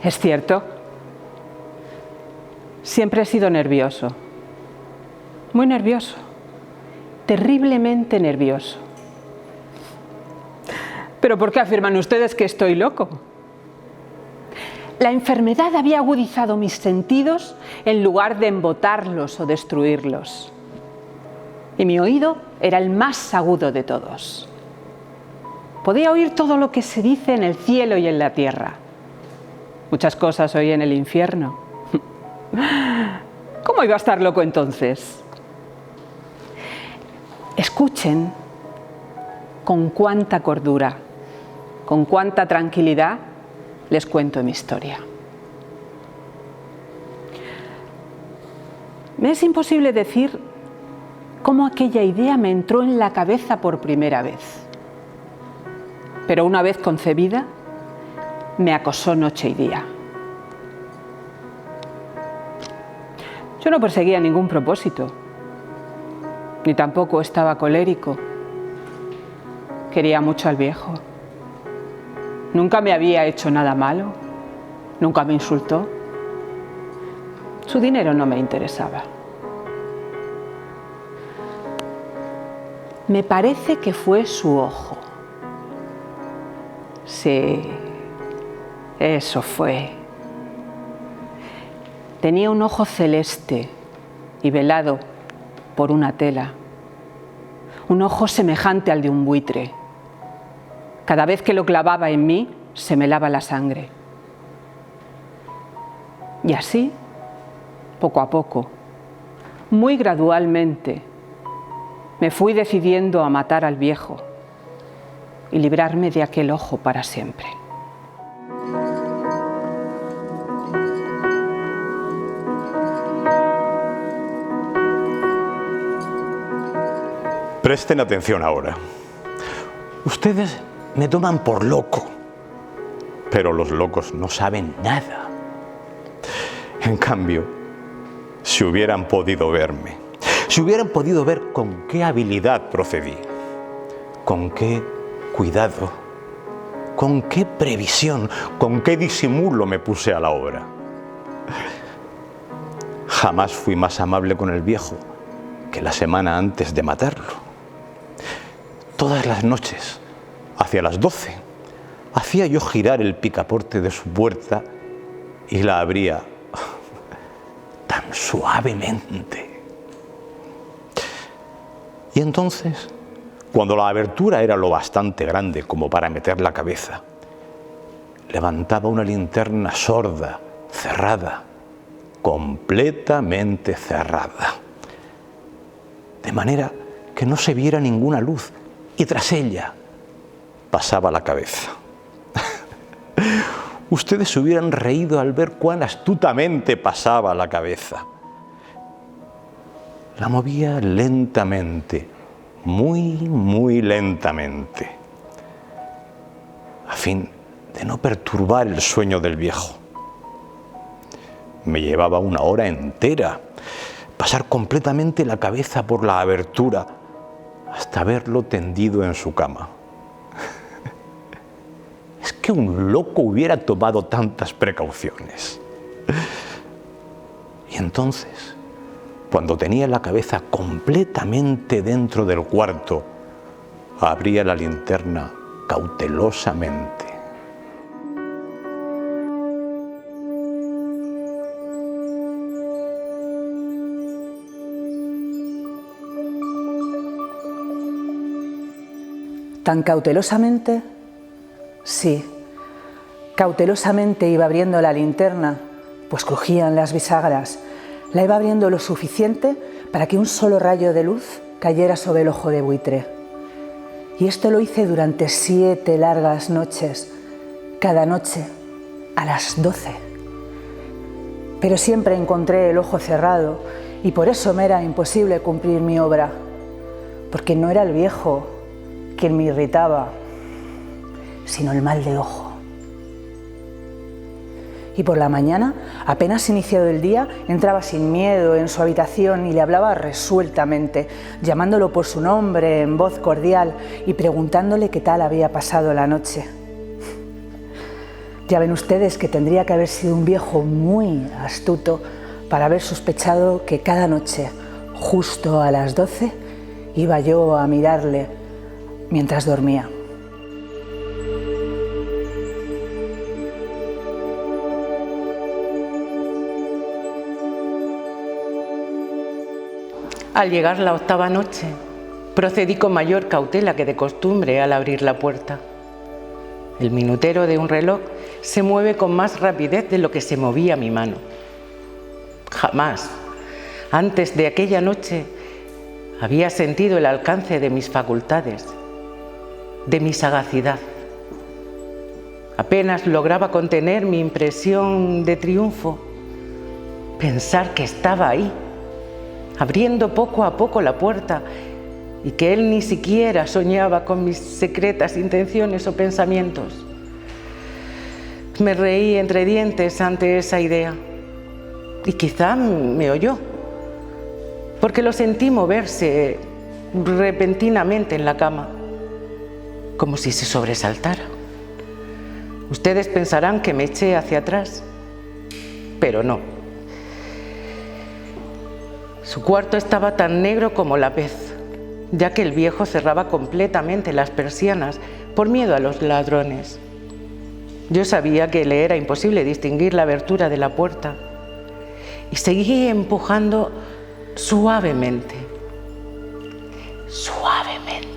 Es cierto. Siempre he sido nervioso. Muy nervioso. Terriblemente nervioso. ¿Pero por qué afirman ustedes que estoy loco? La enfermedad había agudizado mis sentidos en lugar de embotarlos o destruirlos. Y mi oído era el más agudo de todos. Podía oír todo lo que se dice en el cielo y en la tierra. Muchas cosas oí en el infierno. ¿Cómo iba a estar loco entonces? Escuchen con cuánta cordura, con cuánta tranquilidad les cuento mi historia. Me es imposible decir cómo aquella idea me entró en la cabeza por primera vez. Pero una vez concebida, me acosó noche y día. Yo no perseguía ningún propósito, ni tampoco estaba colérico. Quería mucho al viejo. Nunca me había hecho nada malo, nunca me insultó. Su dinero no me interesaba. Me parece que fue su ojo. Sí, eso fue. Tenía un ojo celeste y velado por una tela. Un ojo semejante al de un buitre. Cada vez que lo clavaba en mí, se me helaba la sangre. Y así, poco a poco, muy gradualmente, me fui decidiendo a matar al viejo y librarme de aquel ojo para siempre. Presten atención ahora. Ustedes me toman por loco, pero los locos no saben nada. En cambio, si hubieran podido verme, si hubieran podido ver con qué habilidad procedí, con qué cuidado, con qué previsión, con qué disimulo me puse a la obra. Jamás fui más amable con el viejo que la semana antes de matarlo. Todas las noches, hacia las 12, hacía yo girar el picaporte de su puerta y la abría tan suavemente. Y entonces, cuando la abertura era lo bastante grande como para meter la cabeza, levantaba una linterna sorda, cerrada, completamente cerrada, de manera que no se viera ninguna luz, y tras ella pasaba la cabeza. Ustedes se hubieran reído al ver cuán astutamente pasaba la cabeza. La movía lentamente, muy lentamente, a fin de no perturbar el sueño del viejo. Me llevaba una hora entera pasar completamente la cabeza por la abertura hasta verlo tendido en su cama. Es que un loco hubiera tomado tantas precauciones. Y entonces, cuando tenía la cabeza completamente dentro del cuarto, abría la linterna cautelosamente. ¿Tan cautelosamente? Sí, cautelosamente iba abriendo la linterna, pues crujían las bisagras. La iba abriendo lo suficiente para que un solo rayo de luz cayera sobre el ojo de buitre. Y esto lo hice durante 7 largas noches, cada noche a las 12. Pero siempre encontré el ojo cerrado y por eso me era imposible cumplir mi obra, porque no era el viejo quien me irritaba, sino el mal de ojo. Y por la mañana, apenas iniciado el día, entraba sin miedo en su habitación y le hablaba resueltamente, llamándolo por su nombre en voz cordial y preguntándole qué tal había pasado la noche. Ya ven ustedes que tendría que haber sido un viejo muy astuto para haber sospechado que cada noche, justo a las 12, iba yo a mirarle mientras dormía. Al llegar la 8ª noche, procedí con mayor cautela que de costumbre al abrir la puerta. El minutero de un reloj se mueve con más rapidez de lo que se movía mi mano. Jamás, antes de aquella noche, había sentido el alcance de mis facultades, de mi sagacidad. Apenas lograba contener mi impresión de triunfo, pensar que estaba ahí, abriendo poco a poco la puerta y que él ni siquiera soñaba con mis secretas intenciones o pensamientos. Me reí entre dientes ante esa idea y quizá me oyó, porque lo sentí moverse repentinamente en la cama, como si se sobresaltara. Ustedes pensarán que me eché hacia atrás, pero no. Su cuarto estaba tan negro como la pez, ya que el viejo cerraba completamente las persianas por miedo a los ladrones. Yo sabía que le era imposible distinguir la abertura de la puerta y seguí empujando suavemente, suavemente.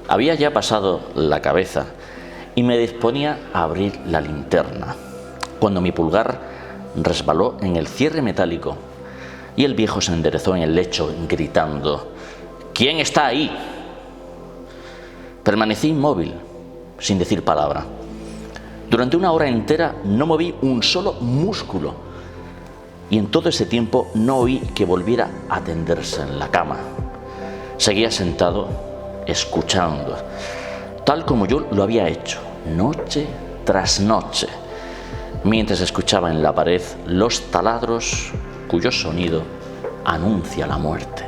Había ya pasado la cabeza y me disponía a abrir la linterna, cuando mi pulgar resbaló en el cierre metálico y el viejo se enderezó en el lecho gritando: «¿Quién está ahí?». Permanecí inmóvil, sin decir palabra. Durante 1 hora entera no moví un solo músculo y en todo ese tiempo no oí que volviera a tenderse en la cama. Seguía sentado, escuchando, tal como yo lo había hecho, noche tras noche, mientras escuchaba en la pared los taladros cuyo sonido anuncia la muerte.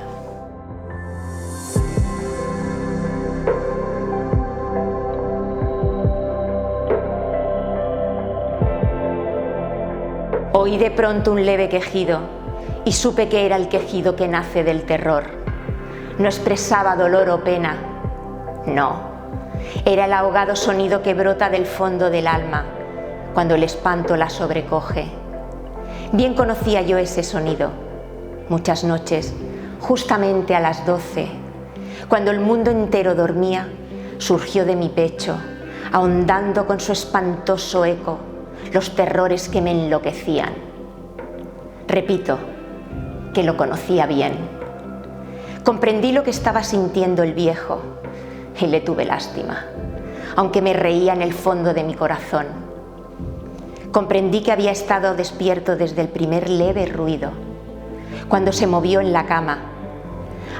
Oí de pronto un leve quejido y supe que era el quejido que nace del terror. No expresaba dolor o pena, no, era el ahogado sonido que brota del fondo del alma cuando el espanto la sobrecoge. Bien conocía yo ese sonido. Muchas noches, justamente a las 12, cuando el mundo entero dormía, surgió de mi pecho, ahondando con su espantoso eco los terrores que me enloquecían. Repito, que lo conocía bien. Comprendí lo que estaba sintiendo el viejo y le tuve lástima, aunque me reía en el fondo de mi corazón. Comprendí que había estado despierto desde el primer leve ruido, cuando se movió en la cama.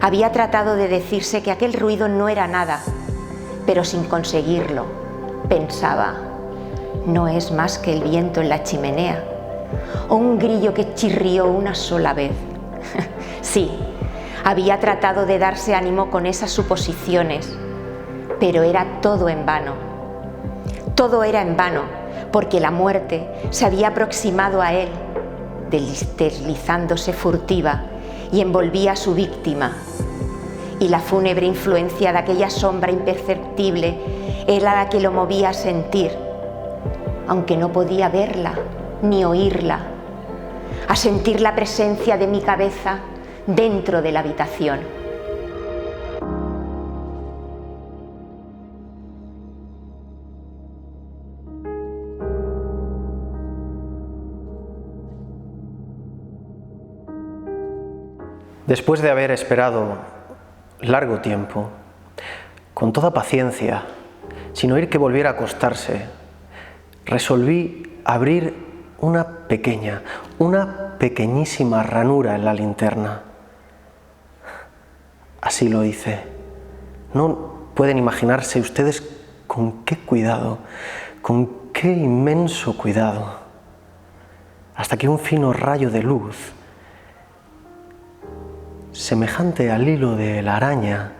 Había tratado de decirse que aquel ruido no era nada, pero sin conseguirlo. Pensaba, no es más que el viento en la chimenea, o un grillo que chirrió una sola vez. Sí, había tratado de darse ánimo con esas suposiciones, pero era todo en vano. Todo era en vano, porque la muerte se había aproximado a él, deslizándose furtiva, y envolvía a su víctima. Y la fúnebre influencia de aquella sombra imperceptible era la que lo movía a sentir, aunque no podía verla ni oírla, a sentir la presencia de mi cabeza dentro de la habitación. Después de haber esperado largo tiempo, con toda paciencia, sin oír que volviera a acostarse, resolví abrir una pequeñísima ranura en la linterna. Así lo hice. No pueden imaginarse ustedes con qué cuidado, con qué inmenso cuidado. hasta que un fino rayo de luz, semejante al hilo de la araña,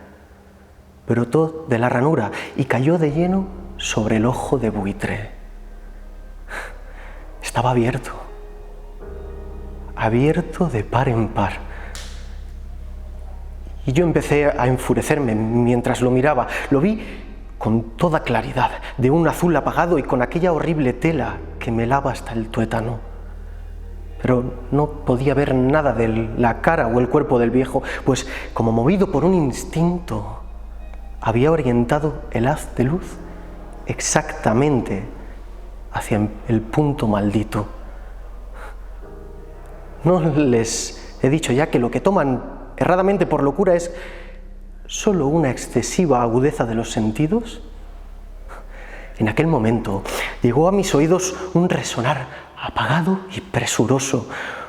brotó de la ranura y cayó de lleno sobre el ojo de buitre. Estaba abierto de par en par. Y yo empecé a enfurecerme mientras lo miraba. Lo vi con toda claridad, de un azul apagado y con aquella horrible tela que me lava hasta el tuétano. Pero no podía ver nada de la cara o el cuerpo del viejo, pues como movido por un instinto, había orientado el haz de luz exactamente hacia el punto maldito. ¿No les he dicho ya que lo que toman erradamente por locura es solo una excesiva agudeza de los sentidos? En aquel momento llegó a mis oídos un resonar apagado y presuroso,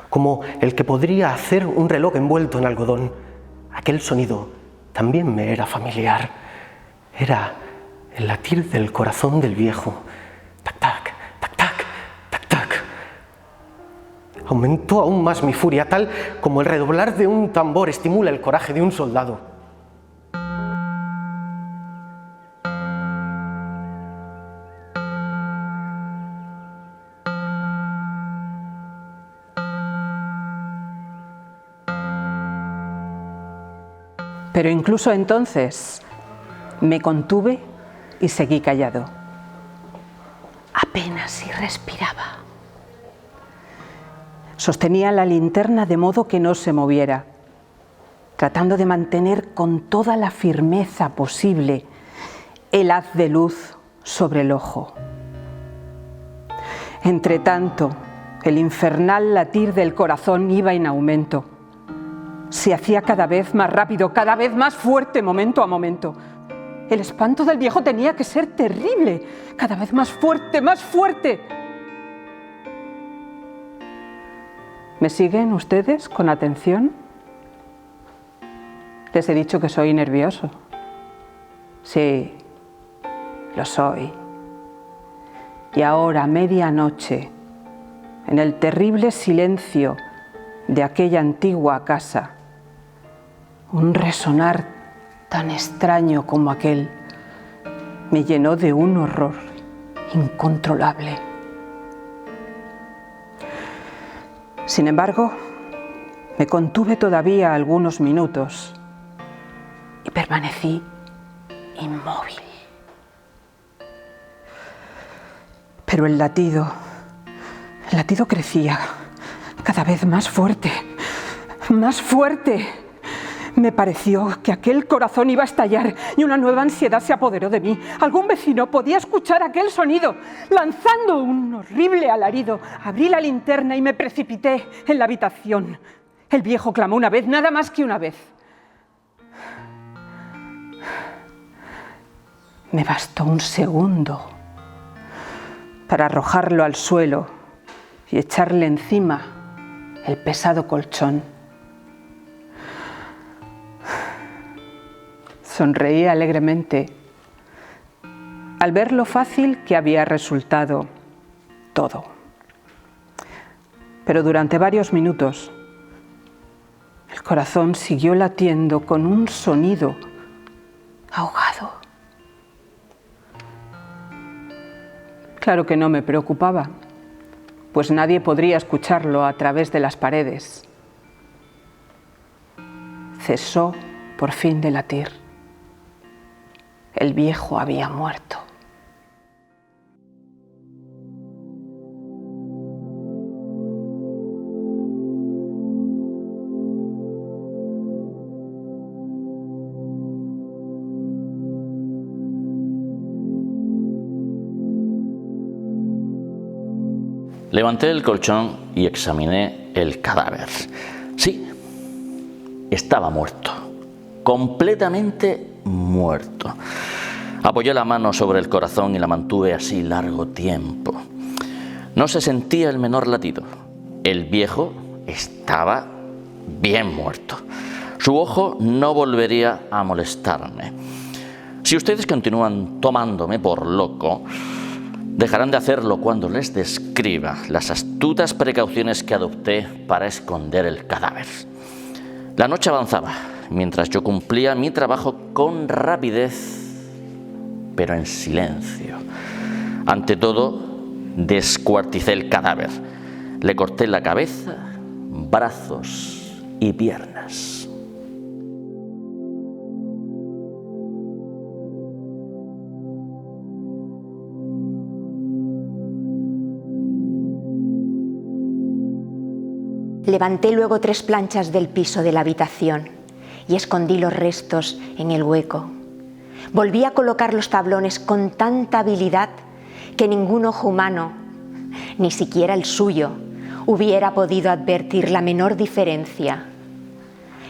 como el que podría hacer un reloj envuelto en algodón. Aquel sonido también me era familiar. Era el latir del corazón del viejo. Tac, tac, tac, tac, tac, tac. Aumentó aún más mi furia, tal como el redoblar de un tambor estimula el coraje de un soldado. Pero incluso entonces me contuve y seguí callado. Apenas si respiraba. Sostenía la linterna de modo que no se moviera, tratando de mantener con toda la firmeza posible el haz de luz sobre el ojo. Entretanto, el infernal latir del corazón iba en aumento. Se hacía cada vez más rápido, cada vez más fuerte, momento a momento. El espanto del viejo tenía que ser terrible, cada vez más fuerte, más fuerte. ¿Me siguen ustedes con atención? Les he dicho que soy nervioso. Sí, lo soy. Y ahora, a medianoche, en el terrible silencio de aquella antigua casa, un resonar tan extraño como aquel me llenó de un horror incontrolable. Sin embargo, me contuve todavía algunos minutos y permanecí inmóvil. Pero el latido crecía cada vez más fuerte, más fuerte. Me pareció que aquel corazón iba a estallar y una nueva ansiedad se apoderó de mí. Algún vecino podía escuchar aquel sonido. Lanzando un horrible alarido, abrí la linterna y me precipité en la habitación. El viejo clamó una vez, nada más que una vez. Me bastó un segundo para arrojarlo al suelo y echarle encima el pesado colchón. Sonreí alegremente al ver lo fácil que había resultado todo. Pero durante varios minutos el corazón siguió latiendo con un sonido ahogado. Claro que no me preocupaba, pues nadie podría escucharlo a través de las paredes. Cesó por fin de latir. El viejo había muerto. Levanté el colchón y examiné el cadáver. Sí, estaba muerto, completamente muerto. Apoyé la mano sobre el corazón y la mantuve así largo tiempo. No se sentía el menor latido. El viejo estaba bien muerto. Su ojo no volvería a molestarme. Si ustedes continúan tomándome por loco, Dejarán de hacerlo cuando les describa las astutas precauciones que adopté para esconder el cadáver. La noche avanzaba, mientras yo cumplía mi trabajo con rapidez, pero en silencio. Ante todo, descuarticé el cadáver. Le corté la cabeza, brazos y piernas. Levanté luego 3 planchas del piso de la habitación y escondí los restos en el hueco. Volví a colocar los tablones con tanta habilidad que ningún ojo humano, ni siquiera el suyo, hubiera podido advertir la menor diferencia.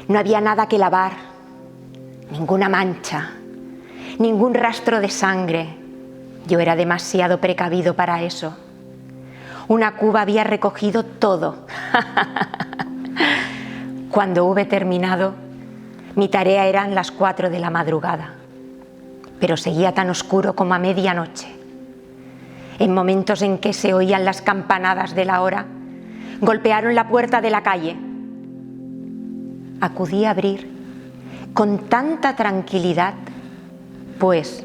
No había nada que lavar, ninguna mancha, ningún rastro de sangre. Yo era demasiado precavido para eso. Una cuba había recogido todo. Cuando hube terminado, mi tarea eran las 4 de la madrugada, pero seguía tan oscuro como a medianoche. En momentos en que se oían las campanadas de la hora, golpearon la puerta de la calle. Acudí a abrir con tanta tranquilidad, pues,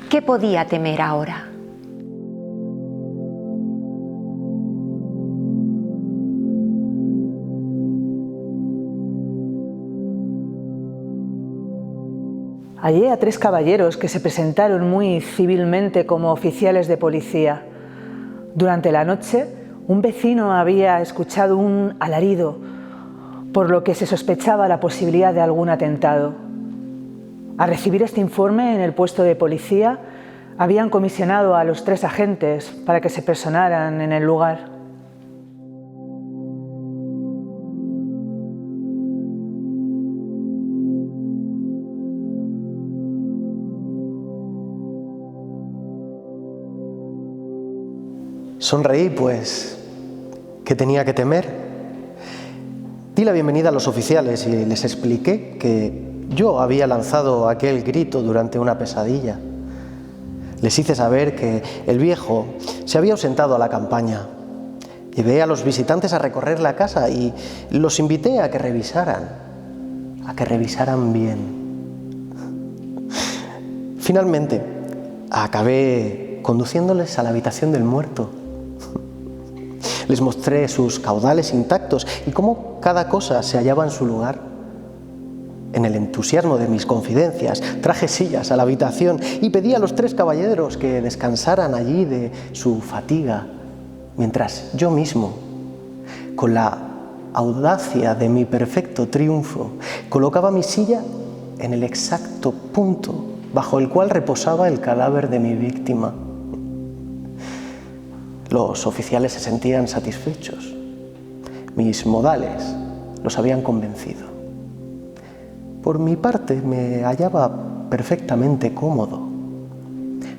¿qué podía temer ahora? Hallé a 3 caballeros que se presentaron muy civilmente como oficiales de policía. Durante la noche, un vecino había escuchado un alarido, por lo que se sospechaba la posibilidad de algún atentado. Al recibir este informe en el puesto de policía, habían comisionado a los 3 agentes para que se personaran en el lugar. Sonreí, pues, ¿qué tenía que temer? Di la bienvenida a los oficiales y les expliqué que yo había lanzado aquel grito durante una pesadilla. Les hice saber que el viejo se había ausentado a la campaña. Llevé a los visitantes a recorrer la casa y los invité a que revisaran bien. Finalmente, acabé conduciéndoles a la habitación del muerto. Les mostré sus caudales intactos y cómo cada cosa se hallaba en su lugar. En el entusiasmo de mis confidencias, traje sillas a la habitación y pedí a los 3 caballeros que descansaran allí de su fatiga, mientras yo mismo, con la audacia de mi perfecto triunfo, colocaba mi silla en el exacto punto bajo el cual reposaba el cadáver de mi víctima. Los oficiales se sentían satisfechos. Mis modales los habían convencido. Por mi parte, me hallaba perfectamente cómodo.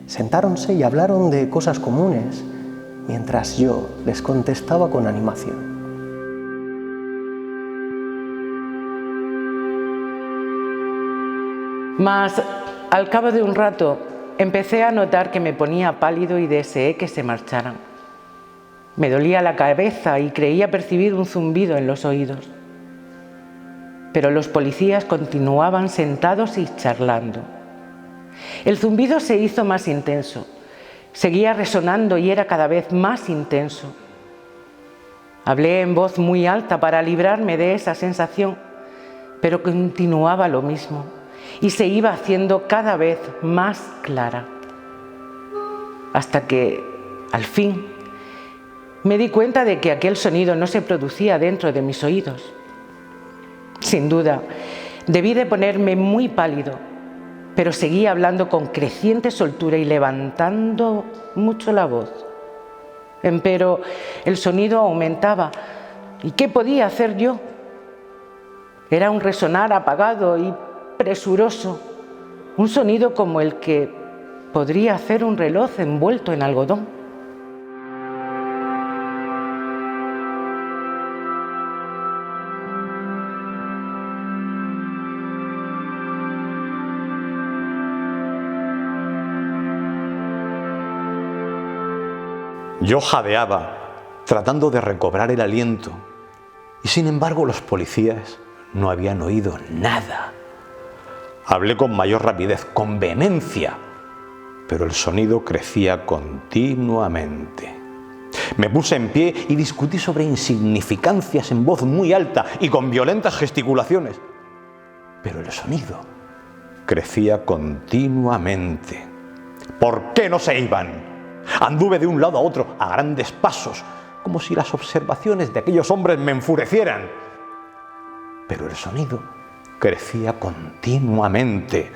Sentáronse y hablaron de cosas comunes, mientras yo les contestaba con animación. Mas, al cabo de un rato, empecé a notar que me ponía pálido y deseé que se marcharan. Me dolía la cabeza y creía percibir un zumbido en los oídos. Pero los policías continuaban sentados y charlando. El zumbido se hizo más intenso, seguía resonando y era cada vez más intenso. Hablé en voz muy alta para librarme de esa sensación, pero continuaba lo mismo y se iba haciendo cada vez más clara. Hasta que, al fin, me di cuenta de que aquel sonido no se producía dentro de mis oídos. Sin duda, debí de ponerme muy pálido, pero seguía hablando con creciente soltura y levantando mucho la voz. Empero, el sonido aumentaba. ¿Y qué podía hacer yo? Era un resonar apagado y presuroso, un sonido como el que podría hacer un reloj envuelto en algodón. Yo jadeaba, tratando de recobrar el aliento, y sin embargo los policías no habían oído nada. Hablé con mayor rapidez, con vehemencia, pero el sonido crecía continuamente. Me puse en pie y discutí sobre insignificancias en voz muy alta y con violentas gesticulaciones, pero el sonido crecía continuamente. ¿Por qué no se iban? Anduve de un lado a otro a grandes pasos, como si las observaciones de aquellos hombres me enfurecieran. Pero el sonido crecía continuamente.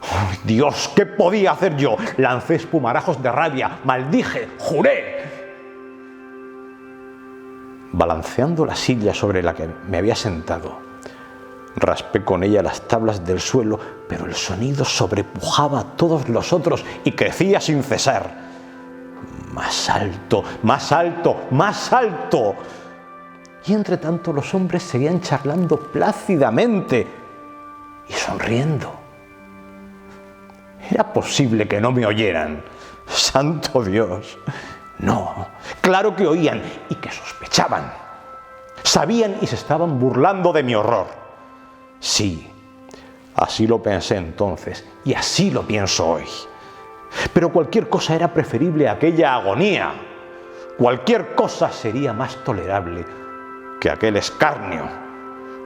¡Oh, Dios! ¿Qué podía hacer yo? Lancé espumarajos de rabia, maldije, juré. Balanceando la silla sobre la que me había sentado, raspé con ella las tablas del suelo, pero el sonido sobrepujaba a todos los otros y crecía sin cesar. Más alto, más alto, más alto. Y entre tanto los hombres seguían charlando plácidamente y sonriendo. ¿Era posible que no me oyeran? ¡Santo Dios! No, claro que oían y que sospechaban. Sabían y se estaban burlando de mi horror. Sí, así lo pensé entonces y así lo pienso hoy. Pero cualquier cosa era preferible a aquella agonía. Cualquier cosa sería más tolerable que aquel escarnio.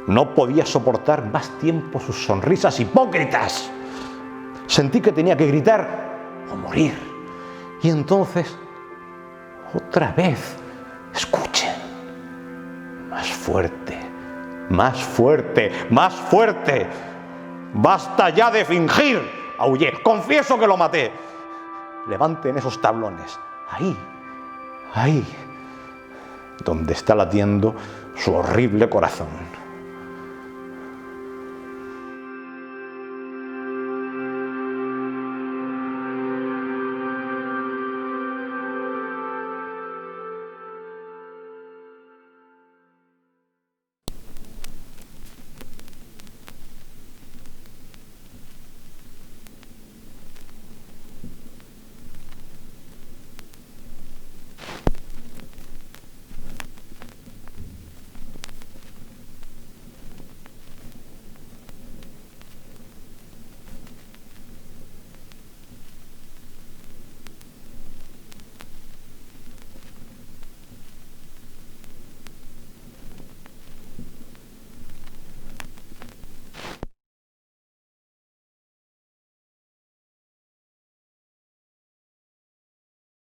No podía soportar más tiempo sus sonrisas hipócritas. Sentí que tenía que gritar o morir. Y entonces, otra vez, escuchen. Más fuerte, más fuerte, más fuerte. ¡Basta ya de fingir! Aullé. Confieso que lo maté. Levanten esos tablones. Ahí, ahí, donde está latiendo su horrible corazón.